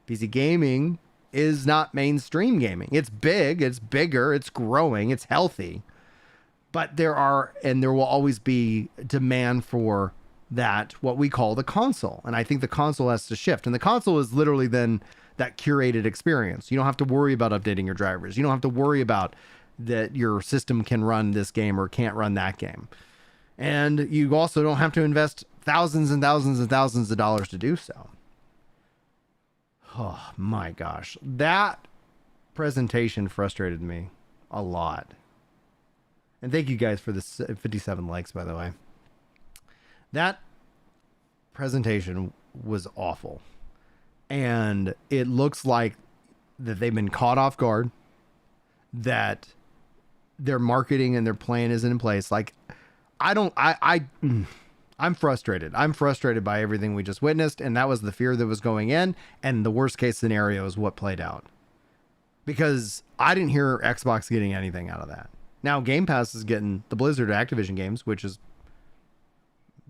PC gaming is not mainstream gaming. It's big, it's bigger, it's growing, it's healthy. But there will always be demand for that what we call the console. And I think the console has to shift. And the console is literally then that curated experience. You don't have to worry about updating your drivers. You don't have to worry about that your system can run this game or can't run that game. And you also don't have to invest thousands and thousands and thousands of dollars to do so. Oh my gosh. That presentation frustrated me a lot. And thank you guys for the 57 likes, by the way. That presentation was awful. And it looks like that they've been caught off guard, that their marketing and their plan isn't in place. Like, I'm frustrated. I'm frustrated by everything we just witnessed. And that was the fear that was going in. And the worst case scenario is what played out. Because I didn't hear Xbox getting anything out of that. Now Game Pass is getting the Blizzard Activision games, which is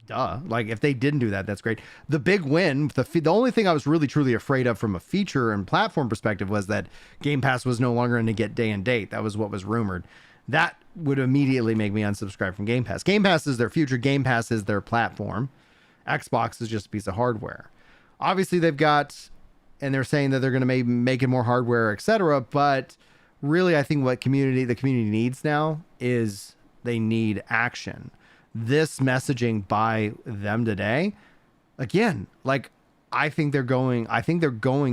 duh. Like, if they didn't do that, that's great. The big win, the only thing I was really truly afraid of from a feature and platform perspective was that Game Pass was no longer going to get day and date. That was what was rumored. That would immediately make me unsubscribe from Game Pass. Game Pass is their future. Game Pass is their platform. Xbox is just a piece of hardware. Obviously, they've got, and they're saying that they're going to make it more hardware, etc. But really, I think what the community needs now is they need action. This messaging by them today, again, like, I think they're going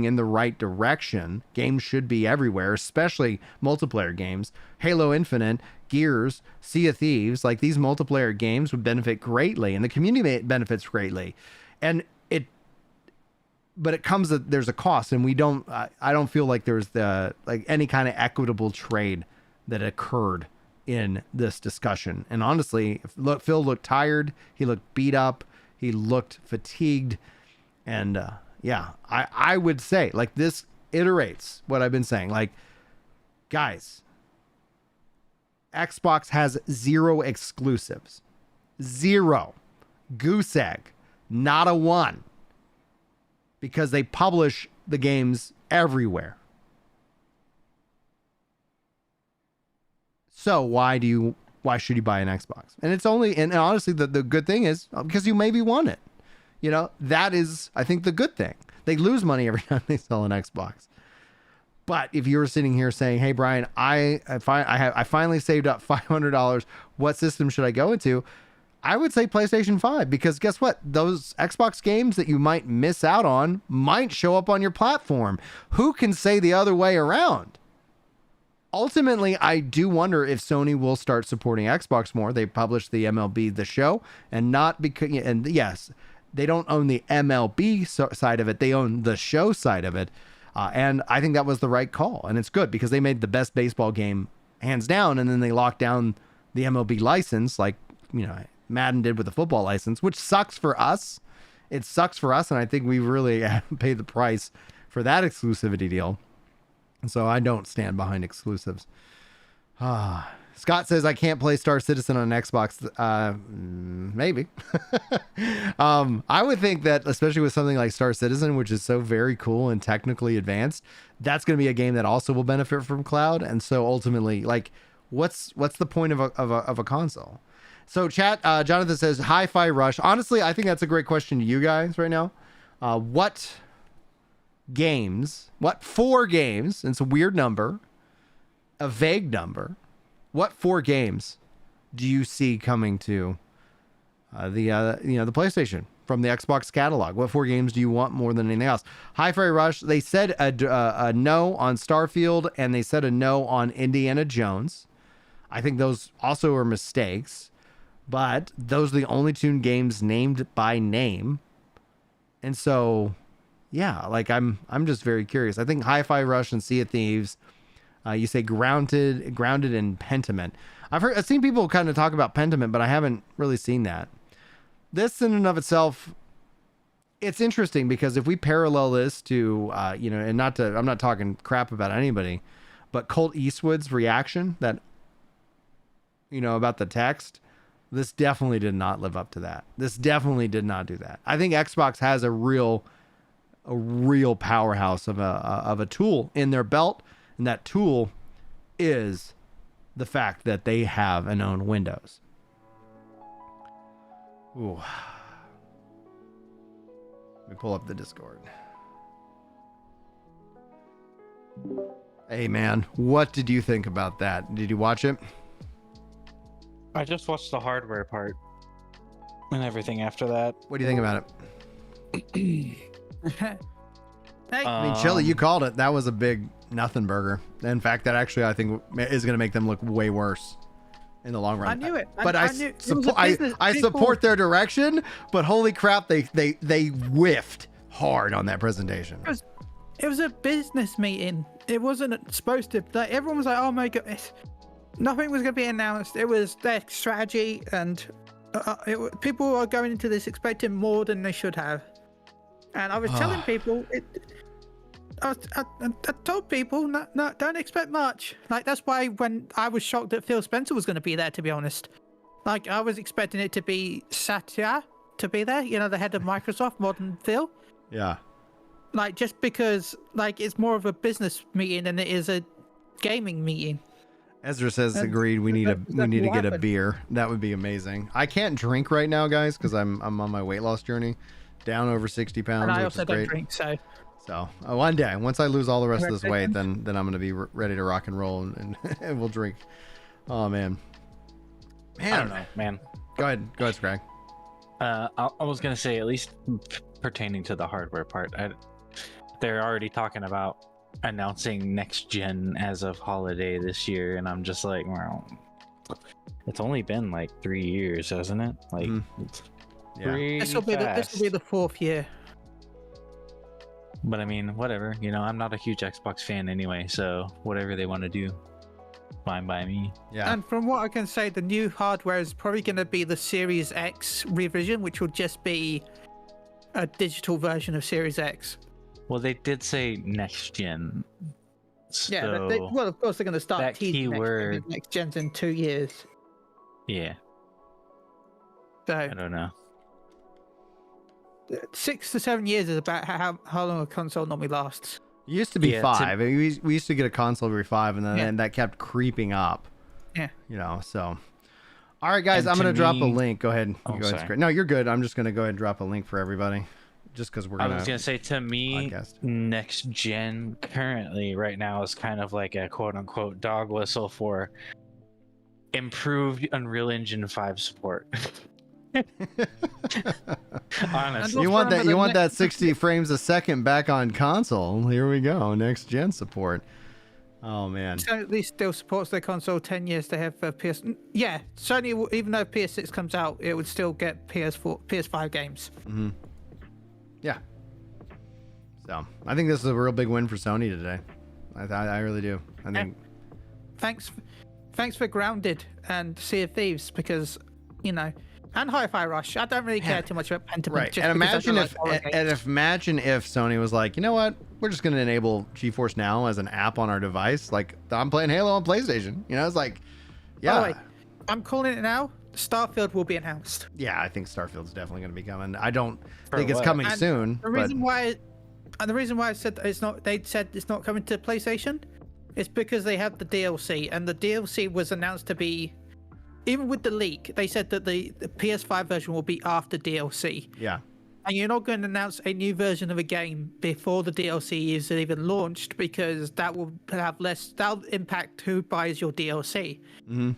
in the right direction. Games should be everywhere, especially multiplayer games. Halo Infinite, Gears, Sea of Thieves, like, these multiplayer games would benefit greatly, and the community benefits greatly. But it comes that there's a cost, and I don't feel like there's any kind of equitable trade that occurred in this discussion. And honestly, Phil looked tired. He looked beat up. He looked fatigued. And I would say, like, this iterates what I've been saying. Like, guys, Xbox has 0 exclusives. 0. Goose egg. Not a one. Because they publish the games everywhere. So why should you buy an Xbox? And honestly, the good thing is because you maybe want it. You know, that is, I think, the good thing. They lose money every time they sell an Xbox. But if you were sitting here saying, "Hey, Brian, I finally saved up $500. What system should I go into?" I would say PlayStation 5, because guess what? Those Xbox games that you might miss out on might show up on your platform. Who can say the other way around? Ultimately, I do wonder if Sony will start supporting Xbox more. They published the MLB The Show, and not because, and yes, they don't own the MLB side of it. They own the show side of it. And I think that was the right call. And it's good because they made the best baseball game hands down. And then they locked down the MLB license, like, you know, Madden did with the football license, which sucks for us. It sucks for us. And I think we really paid the price for that exclusivity deal. And so I don't stand behind exclusives. Scott says I can't play Star Citizen on Xbox. Maybe. I would think that, especially with something like Star Citizen, which is so very cool and technically advanced, that's going to be a game that also will benefit from cloud. And so ultimately, like, what's the point of a console? So chat, Jonathan says Hi-Fi Rush. Honestly, I think that's a great question to you guys right now. What 4 games? And it's a weird number, a vague number. What 4 games do you see coming to the PlayStation from the Xbox catalog? What 4 games do you want more than anything else? Hi-Fi Rush, they said a no on Starfield, and they said a no on Indiana Jones. I think those also are mistakes, but those are the only 2 games named by name. And so, yeah, like, I'm just very curious. I think Hi-Fi Rush and Sea of Thieves. You say grounded in Pentiment. I've seen people kind of talk about Pentiment, but I haven't really seen that. This in and of itself, it's interesting because if we parallel this to, and I'm not talking crap about anybody, but Colt Eastwood's reaction that, about the text, this definitely did not live up to that. This definitely did not do that. I think Xbox has a real powerhouse of a tool in their belt. And that tool is the fact that they have and own Windows. Ooh. me pull up the Discord. Hey man, what did you think about that? Did you watch it? I just watched the hardware part and everything after that. What do you think about it? Hey, I mean, Chili, you called it. That was a big nothing burger. In fact, that actually I think is going to make them look way worse in the long run. I knew it. But I knew it was a business. I support their direction, but holy crap, they whiffed hard on that presentation. It was a business meeting. It wasn't supposed to. Like, everyone was like, "Oh my god, nothing was going to be announced." It was their strategy, and people are going into this expecting more than they should have. And I was telling people, I told people, no, don't expect much. Like, that's why when I was shocked that Phil Spencer was going to be there, to be honest. Like, I was expecting it to be Satya to be there, you know, the head of Microsoft, modern Phil. Yeah. Like, just because, like, it's more of a business meeting than it is a gaming meeting. Ezra says agreed. We need to get a beer. That would be amazing. I can't drink right now, guys, because I'm on my weight loss journey, down over 60 pounds. And I which also is don't great. drink, so. So one day, once I lose all the rest of this weight, then I'm gonna be ready to rock and roll, and we'll drink. Oh man. I don't know, man. Go ahead, Scrag. I was gonna say, at least pertaining to the hardware part, they're already talking about announcing next gen as of holiday this year, and I'm just like, well, it's only been like 3 years, hasn't it? Like, it's pretty This will be the 4th year. But I mean, whatever. You know, I'm not a huge Xbox fan anyway, so whatever they want to do, fine by me. Yeah. And from what I can say, the new hardware is probably going to be the Series X revision, which will just be a digital version of Series X. Well, they did say next gen. So Yeah, well, of course they're going to start that teasing keyword. next gens in 2 years. Yeah, So I don't know. 6 to 7 years is about how long a console normally lasts. It used to be Yeah, 5. We used to get a console every 5, and then Yeah. and that kept creeping up. Yeah. You know, so. All right, guys, And I'm to going to drop a me- link. Go ahead. Oh, You go ahead, sorry. Scrag. No, you're good. I'm just going to go ahead and drop a link for everybody, just because we're I going was gonna say, to me, podcast. next gen currently right now is kind of like a quote unquote dog whistle for improved Unreal Engine 5 support. Honestly. You want that 60 frames a second back on console. Here we go. Next gen support. Oh man. So at least still supports their console 10 years to have PS. Yeah, Sony, even though PS6 comes out, it would still get PS5 games. Mm-hmm. Yeah. So I think this is a real big win for Sony today. I really do. I think. Thanks for Grounded and Sea of Thieves, because, you know, and Hi-Fi Rush. I don't really care too much about Pentiment. Right. just And because I imagine don't if like horror games. imagine if Sony was like, you know what? We're just going to enable GeForce Now as an app on our device. Like, I'm playing Halo on PlayStation. You know, it's like, yeah. Oh, wait. I'm calling it now. Starfield will be announced. Yeah, I think Starfield's definitely going to be coming. I don't For think it's what? coming And soon. The reason why I said it's not, they said it's not coming to PlayStation, is because they have the DLC, and the DLC was announced to be, even with the leak, they said that the PS5 version will be after DLC. Yeah. And you're not going to announce a new version of a game before the DLC is even launched, because that will have that'll impact who buys your DLC. Mm-hmm.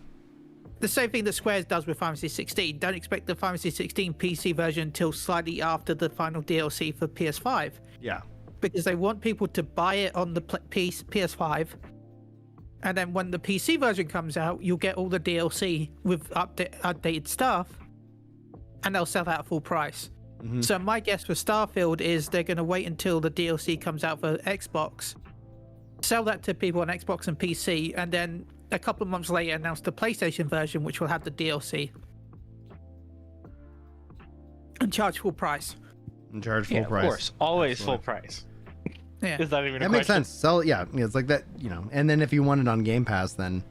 The same thing that Squares does with Final Fantasy 16. Don't expect the Final Fantasy 16 PC version until slightly after the final DLC for PS5, Yeah. because they want people to buy it on the PS5. And then when the PC version comes out, you'll get all the DLC with updated stuff, and they'll sell that at full price. Mm-hmm. So my guess for Starfield is they're going to wait until the DLC comes out for Xbox, sell that to people on Xbox and PC, and then a couple of months later announce the PlayStation version, which will have the DLC, and charge full price. And charge full Yeah, price. of course, always Absolutely. full price. Yeah. Is that even a That makes question? sense. So yeah, it's like that, you know. And then if you want it on Game Pass, then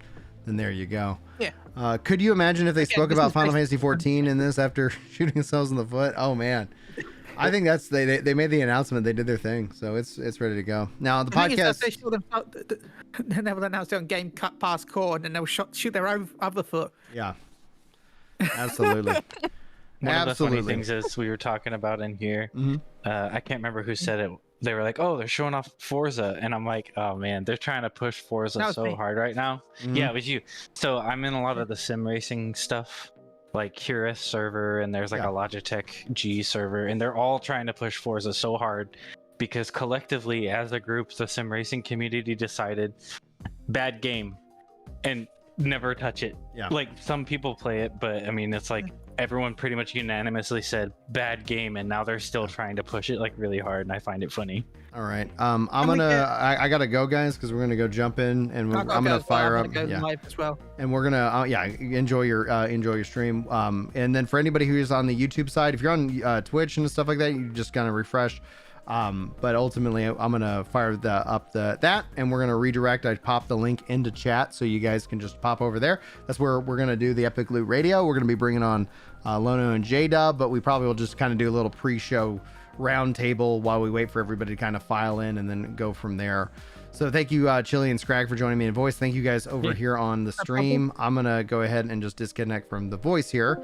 there you go. Yeah. Could you imagine if they spoke this about is Final basically- Fantasy 14 in this after shooting themselves in the foot? Oh man, I think that's they made the announcement. They did their thing, so it's ready to go. Now the The thing is that they podcast. shoot them, then they will announce it on Game Cut Past Core, and then they'll shoot their own other foot. Yeah, absolutely. One of the funny Absolutely. things is we were talking about in here. Mhm. I can't remember who said it. They were like, "Oh, they're showing off Forza," and I'm like, "Oh man, they're trying to push Forza That was so me. hard right now." Mhm. Yeah, it was you. So I'm in a lot of the sim racing stuff, like Curious server, and there's like Yeah. a Logitech G server, and they're all trying to push Forza so hard because collectively, as a group, the sim racing community decided bad game and never touch it. Yeah. Like some people play it, but I mean, it's like everyone pretty much unanimously said bad game, and now they're still trying to push it like really hard, and I find it funny. All right. I'm we gonna. get- I gotta go, guys, because we're gonna go jump in, and I've got I'm to gonna go as well. fire I'm up. gonna go Yeah. live as well. And we're gonna enjoy your stream. And then for anybody who is on the YouTube side, if you're on Twitch and stuff like that, you just kind of refresh. But ultimately, I'm gonna fire that, and we're gonna redirect. I pop the link into chat so you guys can just pop over there. That's where we're gonna do the Epic Loot Radio. We're gonna be bringing on Lono and J-Dub, but we probably will just kind of do a little pre-show roundtable while we wait for everybody to kind of file in, and then go from there. So thank you, Chili and Scrag, for joining me in voice. Thank you guys over here on the stream. I'm going to go ahead and just disconnect from the voice here.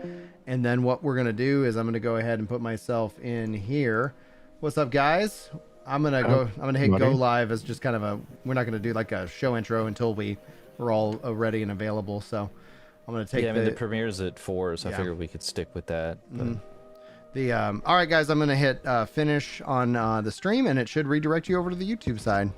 And then what we're going to do is I'm going to go ahead and put myself in here. What's up, guys? I'm going to hit go live as just kind of we're not going to do like a show intro until we're all ready and available. So I'm going to take the premiere's at 4, so I figured we could stick with that. But... all right, guys, I'm going to hit finish on the stream, and it should redirect you over to the YouTube side.